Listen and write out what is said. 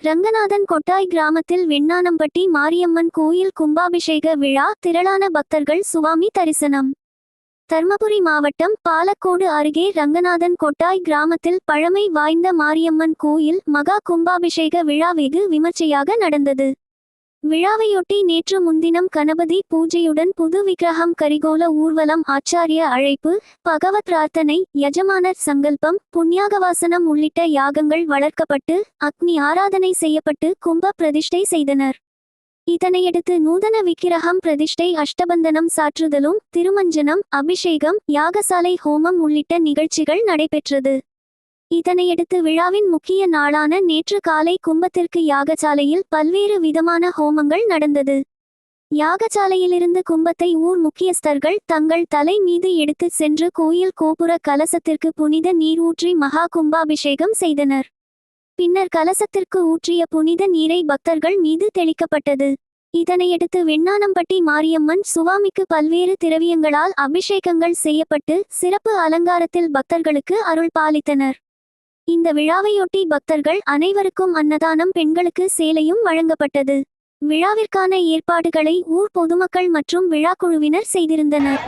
ரங்கநாதன் கொட்டாய் கிராமத்தில் வெண்ணானம்பட்டி மாரியம்மன் கோயில் கும்பாபிஷேக விழா. திரளான பக்தர்கள் சுவாமி தரிசனம். தர்மபுரி மாவட்டம் பாலக்கோடு அருகே ரங்கநாதன் கொட்டாய் கிராமத்தில் பழமை வாய்ந்த மாரியம்மன் கோயில் மகா கும்பாபிஷேக விழா வெகு விமர்சையாக நடந்தது. விழாவையொட்டி நேற்று முன்தினம் கணபதி பூஜையுடன் புது விக்கிரகம், கரிகோல ஊர்வலம், ஆச்சாரிய அழைப்பு, பகவத் பிரார்த்தனை, யஜமானர் சங்கல்பம், புண்ணியாகவாசனம் உள்ளிட்ட யாகங்கள் வளர்க்கப்பட்டு அக்னி ஆராதனை செய்யப்பட்டு கும்ப பிரதிஷ்டை செய்தனர். இதனையடுத்து நூதன விக்கிரகம் பிரதிஷ்டை, அஷ்டபந்தனம் சாற்றுதலும், திருமஞ்சனம், அபிஷேகம், யாகசாலை ஹோமம் உள்ளிட்ட நிகழ்ச்சிகள் நடைபெற்றது. இதனையடுத்து விழாவின் முக்கிய நாளான நேற்று காலை கும்பத்திற்கு யாகசாலையில் பல்வேறு விதமான ஹோமங்கள் நடந்தது. யாகசாலையிலிருந்து கும்பத்தை ஊர் முக்கியஸ்தர்கள் தங்கள் தலை மீது எடுத்து சென்று கோயில் கோபுர கலசத்திற்கு புனித நீர் ஊற்றி மகா கும்பாபிஷேகம் செய்தனர். பின்னர் கலசத்திற்கு ஊற்றிய புனித நீரை பக்தர்கள் மீது தெளிக்கப்பட்டது. இதனையடுத்து வெண்ணானம்பட்டி மாரியம்மன் சுவாமிக்கு பல்வேறு திரவியங்களால் அபிஷேகங்கள் செய்யப்பட்டு சிறப்பு அலங்காரத்தில் பக்தர்களுக்கு அருள் பாலித்தனர். இந்த விழாவையொட்டி பக்தர்கள் அனைவருக்கும் அன்னதானம், பெண்களுக்கு சேலையும் வழங்கப்பட்டது. விழாவிற்கான ஏற்பாடுகளை ஊர் பொதுமக்கள் மற்றும் விழா குழுவினர் செய்திருந்தனர்.